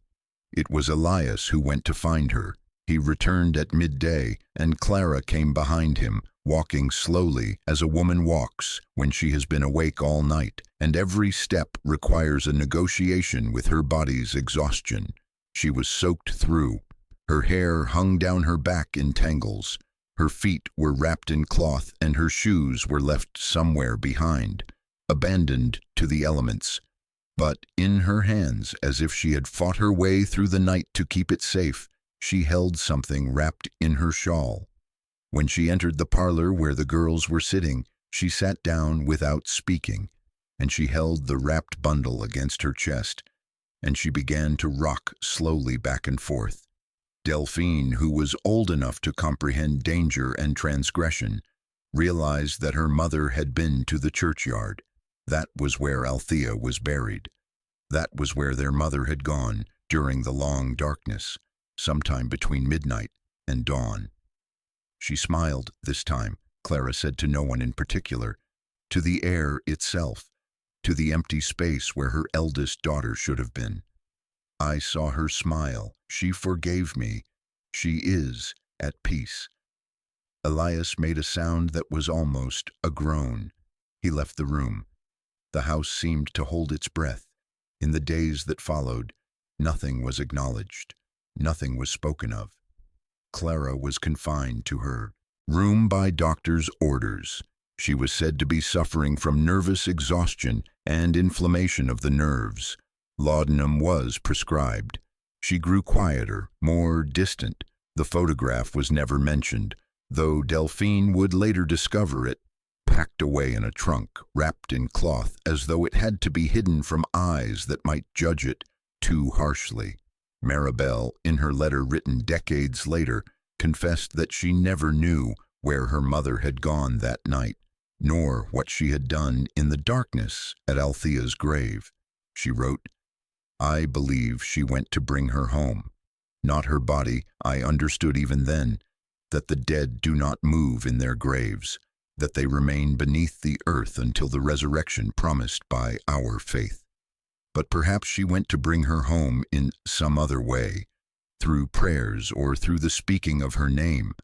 It was Elias who went to find her. He returned at midday, and Clara came behind him, walking slowly as a woman walks when she has been awake all night, and every step requires a negotiation with her body's exhaustion. She was soaked through. Her hair hung down her back in tangles. Her feet were wrapped in cloth, and her shoes were left somewhere behind, abandoned to the elements. But in her hands, as if she had fought her way through the night to keep it safe, she held something wrapped in her shawl. When she entered the parlor where the girls were sitting, she sat down without speaking, and she held the wrapped bundle against her chest, and she began to rock slowly back and forth. Delphine, who was old enough to comprehend danger and transgression, realized that her mother had been to the churchyard. That was where Althea was buried. That was where their mother had gone during the long darkness, sometime between midnight and dawn. She smiled this time, Clara said to no one in particular, to the air itself, to the empty space where her eldest daughter should have been. I saw her smile. She forgave me. She is at peace. Elias made a sound that was almost a groan. He left the room. The house seemed to hold its breath. In the days that followed, nothing was acknowledged. Nothing was spoken of. Clara was confined to her room by doctor's orders. She was said to be suffering from nervous exhaustion and inflammation of the nerves. Laudanum was prescribed. She grew quieter, more distant. The photograph was never mentioned, though Delphine would later discover it, packed away in a trunk, wrapped in cloth, as though it had to be hidden from eyes that might judge it too harshly. Maribel, in her letter written decades later, confessed that she never knew where her mother had gone that night, nor what she had done in the darkness at Althea's grave. She wrote, "I believe she went to bring her home. Not her body. I understood even then that the dead do not move in their graves, that they remain beneath the earth until the resurrection promised by our faith. But perhaps she went to bring her home in some other way, through prayers or through the speaking of her name,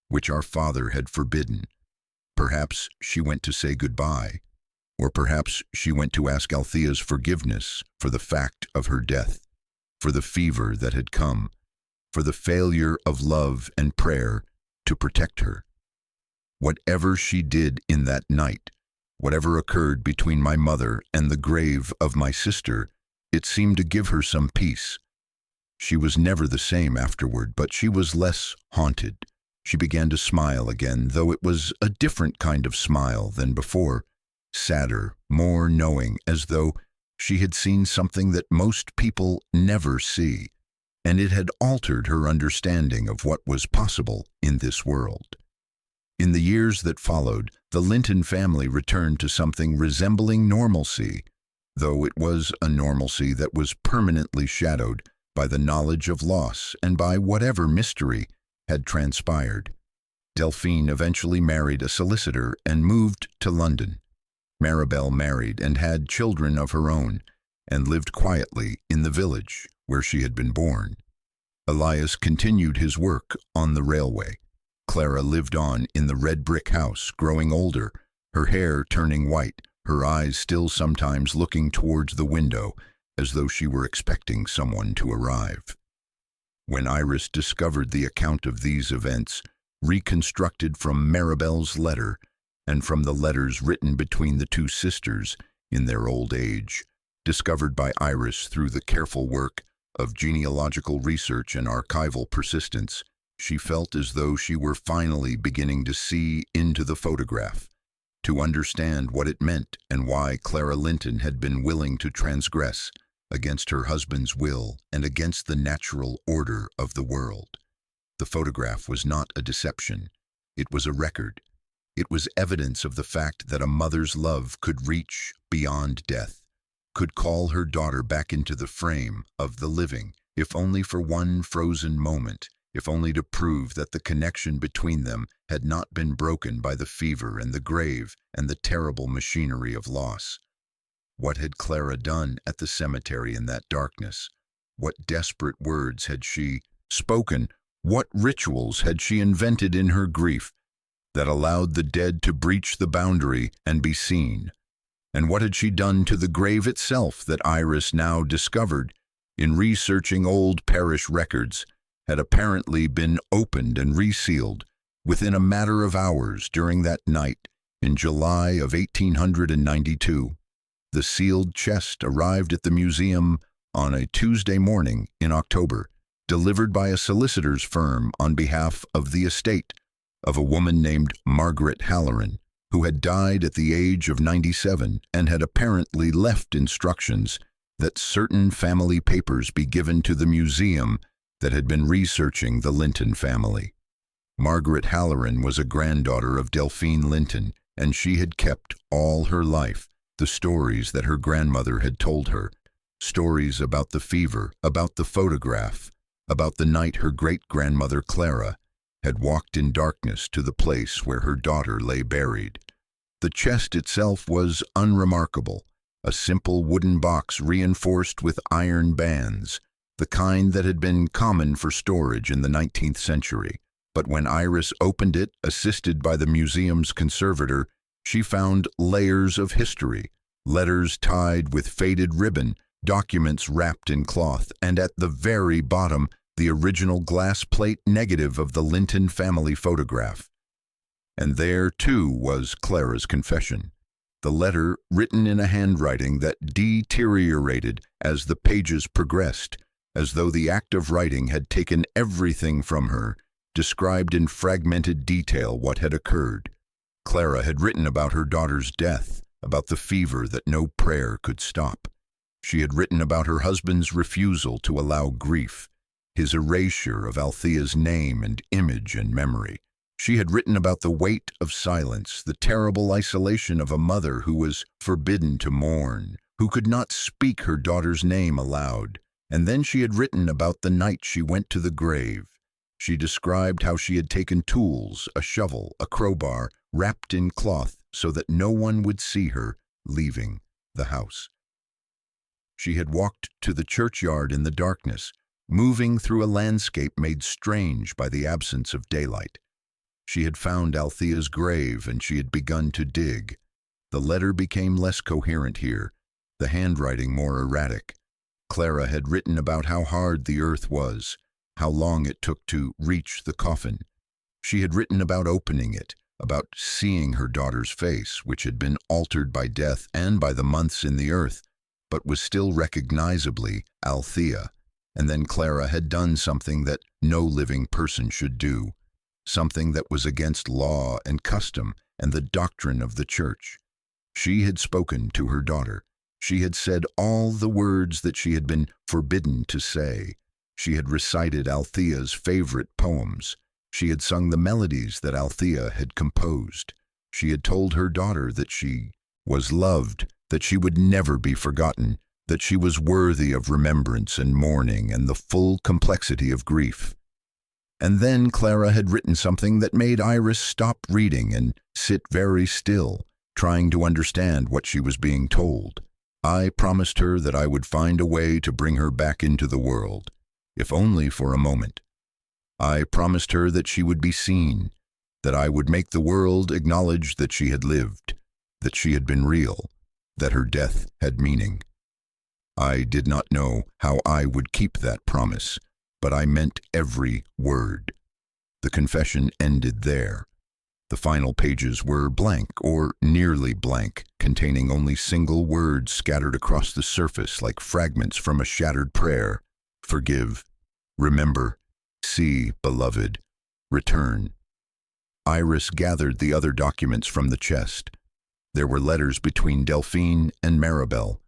which our father had forbidden. Perhaps she went to say goodbye, or perhaps she went to ask Althea's forgiveness for the fact of her death, for the fever that had come, for the failure of love and prayer to protect her. Whatever she did in that night, whatever occurred between my mother and the grave of my sister, it seemed to give her some peace. She was never the same afterward, but she was less haunted. She began to smile again, though it was a different kind of smile than before, sadder, more knowing, as though she had seen something that most people never see, and it had altered her understanding of what was possible in this world. In the years that followed, the Linton family returned to something resembling normalcy, though it was a normalcy that was permanently shadowed by the knowledge of loss and by whatever mystery had transpired. Delphine eventually married a solicitor and moved to London. Maribel married and had children of her own, and lived quietly in the village where she had been born. Elias continued his work on the railway. Clara lived on in the red brick house, growing older, her hair turning white, her eyes still sometimes looking towards the window, as though she were expecting someone to arrive. When Iris discovered the account of these events, reconstructed from Maribel's letter, and from the letters written between the two sisters in their old age, discovered by Iris through the careful work of genealogical research and archival persistence, she felt as though she were finally beginning to see into the photograph, to understand what it meant and why Clara Linton had been willing to transgress against her husband's will and against the natural order of the world. The photograph was not a deception. It was a record. It was evidence of the fact that a mother's love could reach beyond death, could call her daughter back into the frame of the living, if only for one frozen moment, if only to prove that the connection between them had not been broken by the fever and the grave and the terrible machinery of loss. What had Clara done at the cemetery in that darkness? What desperate words had she spoken? What rituals had she invented in her grief that allowed the dead to breach the boundary and be seen? And what had she done to the grave itself that Iris now discovered, in researching old parish records, had apparently been opened and resealed within a matter of hours during that night in July of 1892. The sealed chest arrived at the museum on a Tuesday morning in October, delivered by a solicitor's firm on behalf of the estate of a woman named Margaret Halloran, who had died at the age of 97 and had apparently left instructions that certain family papers be given to the museum that had been researching the Linton family. Margaret Halloran was a granddaughter of Delphine Linton, and she had kept all her life the stories that her grandmother had told her, stories about the fever, about the photograph, about the night her great-grandmother Clara had walked in darkness to the place where her daughter lay buried. The chest itself was unremarkable, a simple wooden box reinforced with iron bands, the kind that had been common for storage in the 19th century. But when Iris opened it, assisted by the museum's conservator, she found layers of history, letters tied with faded ribbon, documents wrapped in cloth, and at the very bottom, the original glass plate negative of the Linton family photograph. And there, too, was Clara's confession. The letter, written in a handwriting that deteriorated as the pages progressed, as though the act of writing had taken everything from her, described in fragmented detail what had occurred. Clara had written about her daughter's death, about the fever that no prayer could stop. She had written about her husband's refusal to allow grief, his erasure of Althea's name and image and memory. She had written about the weight of silence, the terrible isolation of a mother who was forbidden to mourn, who could not speak her daughter's name aloud. And then she had written about the night she went to the grave. She described how she had taken tools, a shovel, a crowbar, wrapped in cloth so that no one would see her leaving the house. She had walked to the churchyard in the darkness, moving through a landscape made strange by the absence of daylight. She had found Althea's grave and she had begun to dig. The letter became less coherent here, the handwriting more erratic. Clara had written about how hard the earth was, how long it took to reach the coffin. She had written about opening it, about seeing her daughter's face, which had been altered by death and by the months in the earth, but was still recognizably Althea. And then Clara had done something that no living person should do, something that was against law and custom and the doctrine of the church. She had spoken to her daughter. She had said all the words that she had been forbidden to say. She had recited Althea's favorite poems. She had sung the melodies that Althea had composed. She had told her daughter that she was loved, that she would never be forgotten, that she was worthy of remembrance and mourning and the full complexity of grief. And then Clara had written something that made Iris stop reading and sit very still, trying to understand what she was being told. I promised her that I would find a way to bring her back into the world, if only for a moment. I promised her that she would be seen, that I would make the world acknowledge that she had lived, that she had been real, that her death had meaning. I did not know how I would keep that promise, but I meant every word. The confession ended there. The final pages were blank, or nearly blank, containing only single words scattered across the surface like fragments from a shattered prayer. Forgive, remember, see, beloved, return. Iris gathered the other documents from the chest. There were letters between Delphine and Maribel,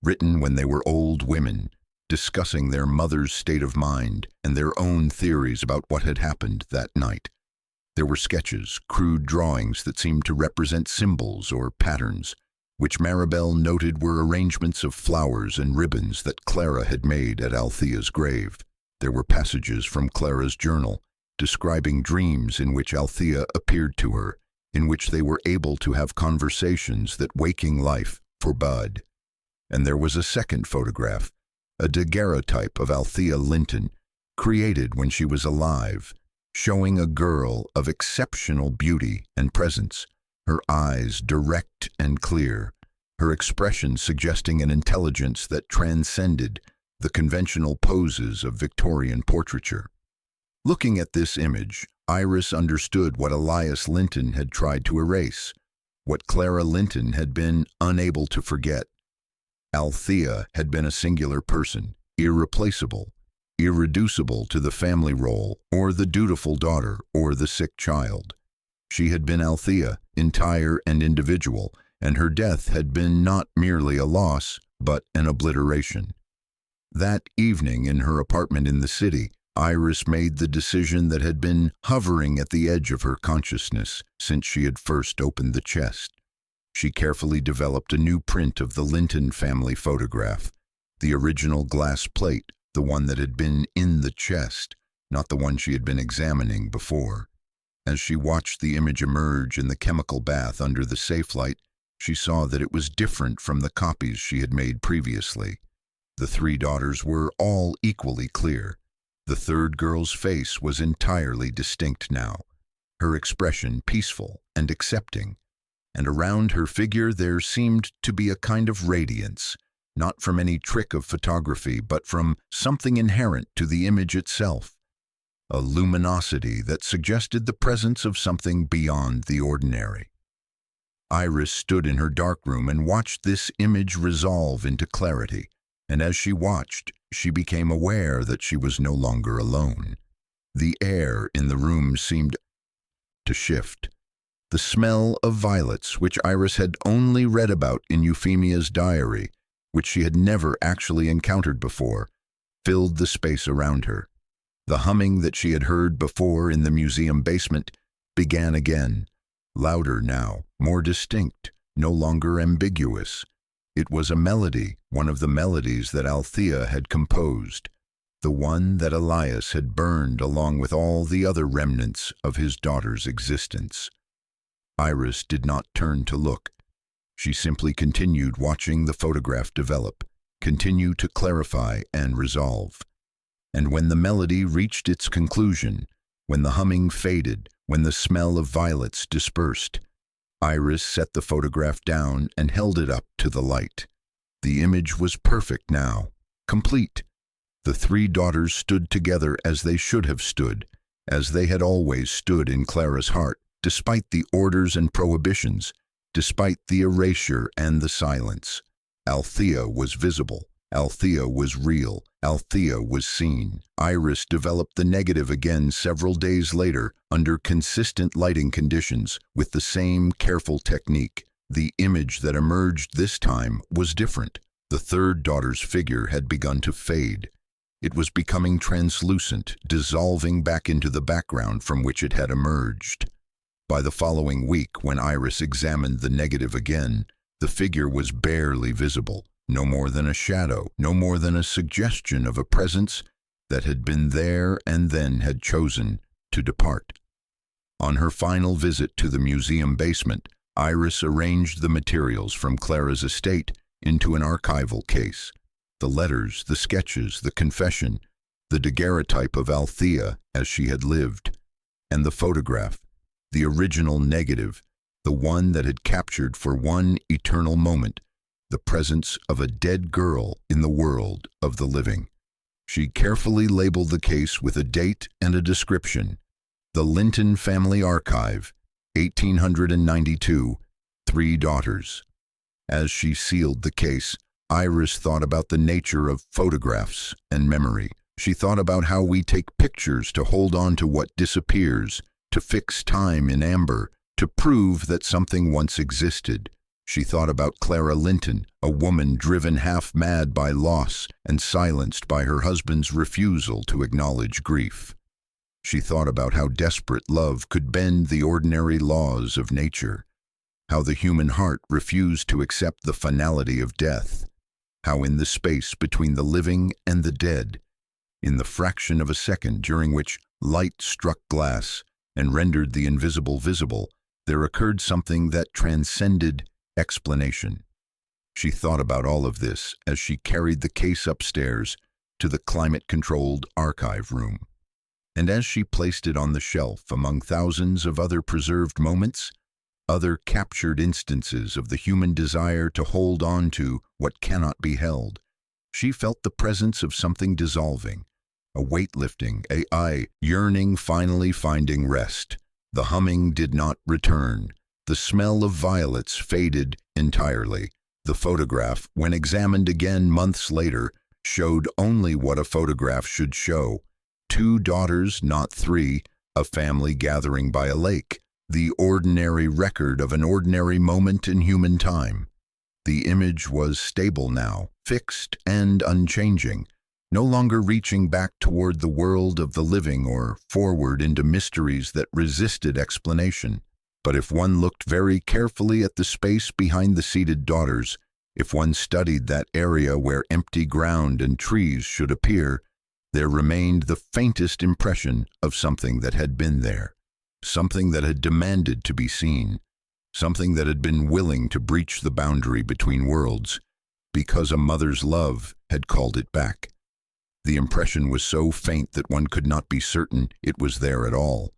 written when they were old women, discussing their mother's state of mind and their own theories about what had happened that night. There were sketches, crude drawings that seemed to represent symbols or patterns, which Maribel noted were arrangements of flowers and ribbons that Clara had made at Althea's grave. There were passages from Clara's journal, describing dreams in which Althea appeared to her, in which they were able to have conversations that waking life forbade. And there was a second photograph, a daguerreotype of Althea Linton, created when she was alive, showing a girl of exceptional beauty and presence, her eyes direct and clear, her expression suggesting an intelligence that transcended the conventional poses of Victorian portraiture. Looking at this image, Iris understood what Elias Linton had tried to erase, what Clara Linton had been unable to forget. Althea had been a singular person, irreplaceable, irreducible to the family role or the dutiful daughter or the sick child. She had been Althea, entire and individual, and her death had been not merely a loss, but an obliteration. That evening in her apartment in the city, Iris made the decision that had been hovering at the edge of her consciousness since she had first opened the chest. She carefully developed a new print of the Linton family photograph, the original glass plate, the one that had been in the chest, not the one she had been examining before. As she watched the image emerge in the chemical bath under the safe light, she saw that it was different from the copies she had made previously. The three daughters were all equally clear. The third girl's face was entirely distinct now, her expression peaceful and accepting, and around her figure there seemed to be a kind of radiance, not from any trick of photography, but from something inherent to the image itself, a luminosity that suggested the presence of something beyond the ordinary. Iris stood in her darkroom and watched this image resolve into clarity, and as she watched, she became aware that she was no longer alone. The air in the room seemed to shift. The smell of violets, which Iris had only read about in Euphemia's diary, which she had never actually encountered before, filled the space around her. The humming that she had heard before in the museum basement began again, louder now, more distinct, no longer ambiguous. It was a melody, one of the melodies that Althea had composed, the one that Elias had burned along with all the other remnants of his daughter's existence. Iris did not turn to look. She simply continued watching the photograph develop, continue to clarify and resolve. And when the melody reached its conclusion, when the humming faded, when the smell of violets dispersed, Iris set the photograph down and held it up to the light. The image was perfect now, complete. The three daughters stood together as they should have stood, as they had always stood in Clara's heart, despite the orders and prohibitions, despite the erasure and the silence. Althea was visible. Althea was real. Althea was seen. Iris developed the negative again several days later under consistent lighting conditions with the same careful technique. The image that emerged this time was different. The third daughter's figure had begun to fade. It was becoming translucent, dissolving back into the background from which it had emerged. By the following week, when Iris examined the negative again, the figure was barely visible, no more than a shadow, no more than a suggestion of a presence that had been there and then had chosen to depart. On her final visit to the museum basement, Iris arranged the materials from Clara's estate into an archival case. The letters, the sketches, the confession, the daguerreotype of Althea as she had lived, and the photograph, the original negative, the one that had captured for one eternal moment the presence of a dead girl in the world of the living. She carefully labeled the case with a date and a description. The Linton Family Archive, 1892, 3 daughters. As she sealed the case, Iris thought about the nature of photographs and memory. She thought about how we take pictures to hold on to what disappears, to fix time in amber, to prove that something once existed. She thought about Clara Linton, a woman driven half mad by loss and silenced by her husband's refusal to acknowledge grief. She thought about how desperate love could bend the ordinary laws of nature, how the human heart refused to accept the finality of death, how in the space between the living and the dead, in the fraction of a second during which light struck glass and rendered the invisible visible, there occurred something that transcended explanation. She thought about all of this as she carried the case upstairs to the climate-controlled archive room. And as she placed it on the shelf among thousands of other preserved moments, other captured instances of the human desire to hold on to what cannot be held, she felt the presence of something dissolving, a weight lifting, a yearning finally finding rest. The humming did not return. The smell of violets faded entirely. The photograph, when examined again months later, showed only what a photograph should show. 2 daughters, not 3, a family gathering by a lake, the ordinary record of an ordinary moment in human time. The image was stable now, fixed and unchanging, no longer reaching back toward the world of the living or forward into mysteries that resisted explanation. But if one looked very carefully at the space behind the seated daughters, if one studied that area where empty ground and trees should appear, there remained the faintest impression of something that had been there, something that had demanded to be seen, something that had been willing to breach the boundary between worlds, because a mother's love had called it back. The impression was so faint that one could not be certain it was there at all.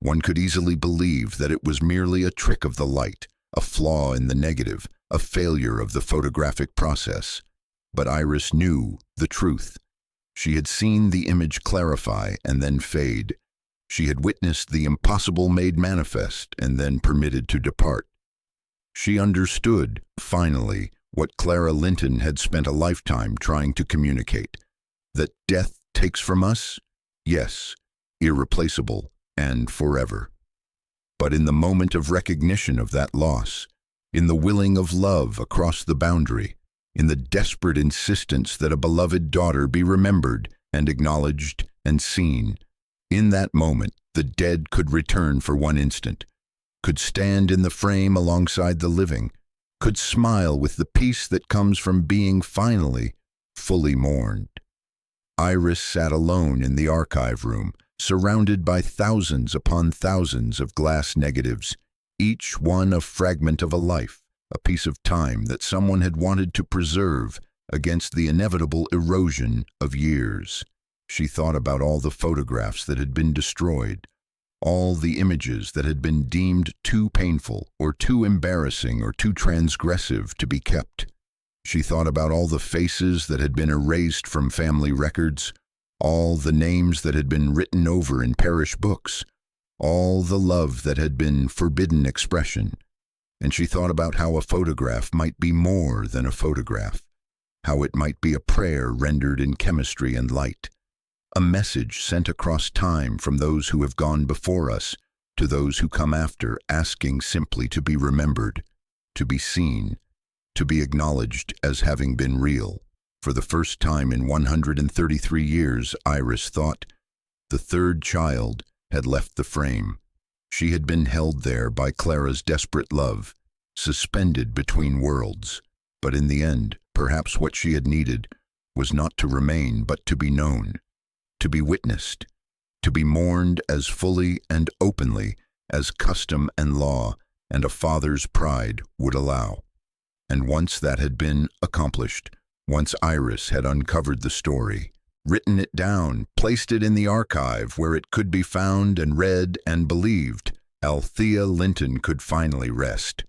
One could easily believe that it was merely a trick of the light, a flaw in the negative, a failure of the photographic process. But Iris knew the truth. She had seen the image clarify and then fade. She had witnessed the impossible made manifest and then permitted to depart. She understood, finally, what Clara Linton had spent a lifetime trying to communicate. That death takes from us? Yes, irreplaceable and forever. But in the moment of recognition of that loss, in the willing of love across the boundary, in the desperate insistence that a beloved daughter be remembered and acknowledged and seen. In that moment, the dead could return for one instant, could stand in the frame alongside the living, could smile with the peace that comes from being finally, fully mourned. Iris sat alone in the archive room, surrounded by thousands upon thousands of glass negatives, each one a fragment of a life, a piece of time that someone had wanted to preserve against the inevitable erosion of years. She thought about all the photographs that had been destroyed, all the images that had been deemed too painful or too embarrassing or too transgressive to be kept. She thought about all the faces that had been erased from family records, all the names that had been written over in parish books, all the love that had been forbidden expression. And she thought about how a photograph might be more than a photograph, how it might be a prayer rendered in chemistry and light, a message sent across time from those who have gone before us to those who come after, asking simply to be remembered, to be seen, to be acknowledged as having been real. For the first time in 133 years, Iris thought, the third child had left the frame. She had been held there by Clara's desperate love, suspended between worlds. But in the end, perhaps what she had needed was not to remain, but to be known, to be witnessed, to be mourned as fully and openly as custom and law and a father's pride would allow. And once that had been accomplished, once Iris had uncovered the story, written it down, placed it in the archive where it could be found and read and believed, Althea Linton could finally rest.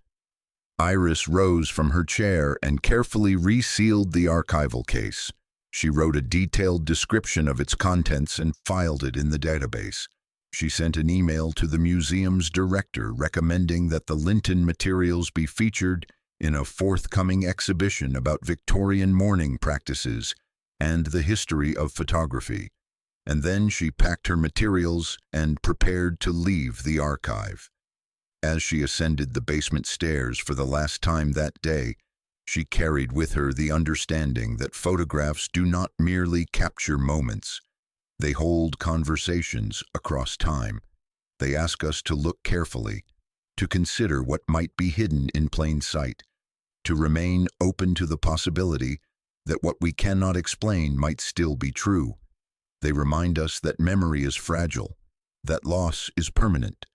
Iris rose from her chair and carefully resealed the archival case. She wrote a detailed description of its contents and filed it in the database. She sent an email to the museum's director recommending that the Linton materials be featured in a forthcoming exhibition about Victorian mourning practices and the history of photography. And then she packed her materials and prepared to leave the archive. As she ascended the basement stairs for the last time that day, she carried with her the understanding that photographs do not merely capture moments. They hold conversations across time. They ask us to look carefully, to consider what might be hidden in plain sight, to remain open to the possibility that what we cannot explain might still be true. They remind us that memory is fragile, that loss is permanent,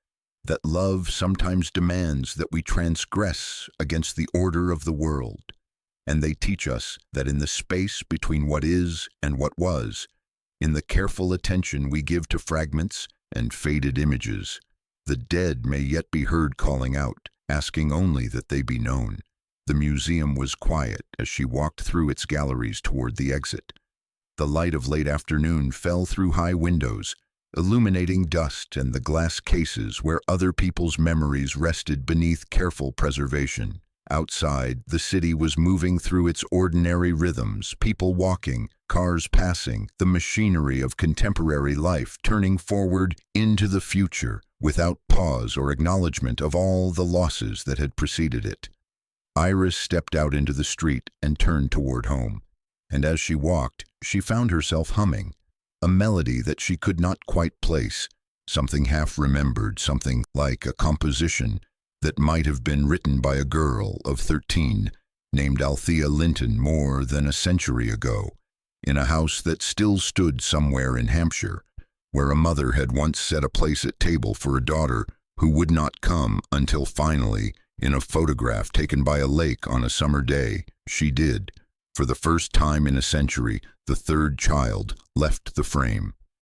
that love sometimes demands that we transgress against the order of the world. And they teach us that in the space between what is and what was, in the careful attention we give to fragments and faded images, the dead may yet be heard calling out, asking only that they be known. The museum was quiet as she walked through its galleries toward the exit. The light of late afternoon fell through high windows, illuminating dust and the glass cases where other people's memories rested beneath careful preservation. Outside, the city was moving through its ordinary rhythms, people walking, cars passing, the machinery of contemporary life turning forward into the future without pause or acknowledgement of all the losses that had preceded it. Iris stepped out into the street and turned toward home, and as she walked, she found herself humming, a melody that she could not quite place, something half-remembered, something like a composition that might have been written by a girl of 13 named Althea Linton more than a century ago, in a house that still stood somewhere in Hampshire, where a mother had once set a place at table for a daughter who would not come until finally, in a photograph taken by a lake on a summer day, she did. For the first time in a century, the third child left the frame.